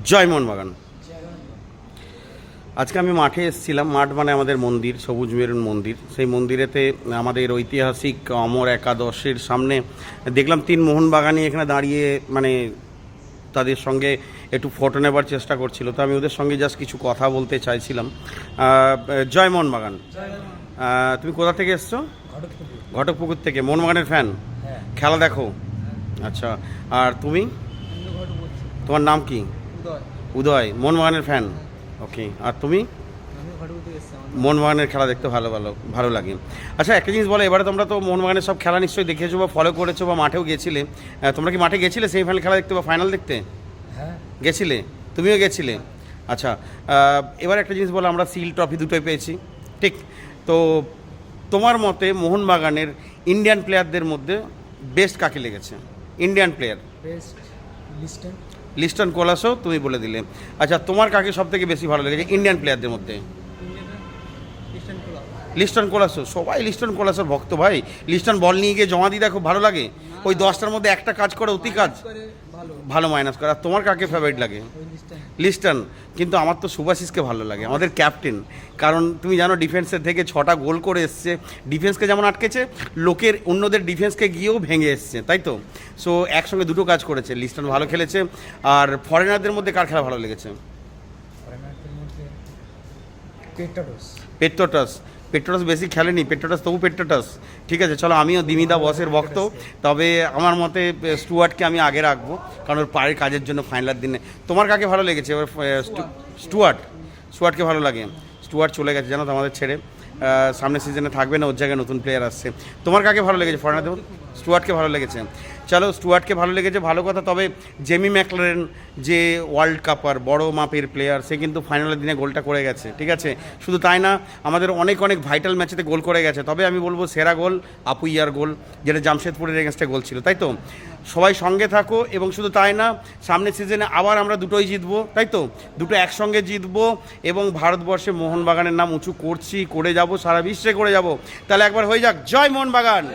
জয় মোহনবাগান। আজকে আমি মাঠে এসেছিলাম। মাঠ মানে আমাদের মন্দির, সবুজ মেরুন মন্দির। সেই মন্দিরেতে আমাদের ঐতিহাসিক অমর একাদশের সামনে দেখলাম 3 মোহনবাগানি এখানে দাঁড়িয়ে মানে তাদের সঙ্গে একটু ফটো নেবার চেষ্টা করছিল। তো আমি ওদের সঙ্গে জাস্ট কিছু কথা বলতে চাইছিলাম। জয় মোহনবাগান। তুমি কোথা থেকে এসছো? ঘটকপুকুর থেকে। মোহনবাগানের ফ্যান? খেলা দেখো? আচ্ছা। আর তুমি? তোমার নাম কি? উদয়। মোহনবাগানের ফ্যান? ওকে। আর তুমি? মোহনবাগানের খেলা দেখতে ভালো লাগে। আচ্ছা, একটা জিনিস বলো, এবারে তোমরা তো মোহনবাগানের সব খেলা নিশ্চয়ই দেখেছো বা ফলো করেছো বা মাঠেও গেছিলে। তোমরা কি মাঠে গেছিলে সেমিফাইনাল খেলা দেখতে বা ফাইনাল দেখতে? হ্যাঁ, গেছিলে? তুমিও গেছিলে? আচ্ছা। এবার একটা জিনিস বলো, আমরা সিল ট্রফি দুটোই পেয়েছি, ঠিক তো? তোমার মতে মোহনবাগানের ইন্ডিয়ান প্লেয়ারদের মধ্যে বেস্ট কাকে লেগেছে? Indian player best Liston. Liston কোলাসও তুমি বলে দিলে। আচ্ছা, তোমার কাকে সব থেকে বেশি ভালো লেগেছে ইন্ডিয়ান প্লেয়ারদের মধ্যে? লিস্টন কোলাসো। সবাই লিস্টন কোলাসোর ভক্ত ভাই। লিস্টন বল নিয়ে গিয়ে জমা দিতে খুব ভালো লাগে। ওই 10টার মধ্যে একটা কাজ করে, অতি কাজ ভালো মাইনাস করে। আর তোমার কাকে ফেভারিট লাগে? লিস্টন। কিন্তু আমার তো সুভাশিসকে ভালো লাগে, আমাদের ক্যাপ্টেন। কারণ তুমি জানো ডিফেন্সের থেকে 6টা গোল করে এসছে। ডিফেন্সকে যেমন আটকেছে, লোকের অন্যদের ডিফেন্সকে গিয়েও ভেঙে এসছে, তাই তো? সো একসঙ্গে দুটো কাজ করেছে। লিস্টন ভালো খেলেছে। আর ফরেনারদের মধ্যে কার খেলা ভালো লেগেছে? পেট্রোটাস। পেট্রোটাস বেশি খেলেনি, পেট্রোটাস তবু পেট্রোটাস। ঠিক আছে, চলো, আমিও দিমিদা বসের ভক্ত। তবে আমার মতে স্টুয়ার্টকে আমি আগে রাখবো, কারণ ওর পায়ের কাজের জন্য ফাইনালের দিনে। তোমার কাকে ভালো লেগেছে এবার? স্টুয়ার্টকে ভালো লাগে। স্টুয়ার্ট চলে গেছে জানো তো আমাদের ছেড়ে। সামনের সিজনে থাকবে না, ওর জায়গায় নতুন প্লেয়ার আসছে। তোমার কাকে ভালো লেগেছে ফরেনারদের? স্টুয়ার্টকে ভালো লেগেছে। চলো, স্টুয়ার্টকে ভালো লেগেছে, ভালো কথা। তবে জেমি ম্যাকলারেন যে ওয়ার্ল্ড কাপার বড় মাপের প্লেয়ার, সে কিন্তু ফাইনালের দিনে গোলটা করে গেছে, ঠিক আছে? শুধু তাই না, আমাদের অনেক ভাইটাল ম্যাচেতে গোল করে গেছে। তবে আমি বলবো সেরা গোল আপুইয়ার গোল, যেটা জামশেদপুরের এগেনস্টে গোল ছিল, তাই তো? সবাই সঙ্গে থাকো। এবং শুধু তাই না, সামনের সিজনে আবার আমরা দুটোই জিতবো, তাই তো? দুটো একসঙ্গে জিতবো এবং ভারতবর্ষে মোহনবাগানের নাম উঁচু করে যাব, সারা বিশ্বে করে যাব। তাহলে একবার হয়ে যাক জয় মোহনবাগান।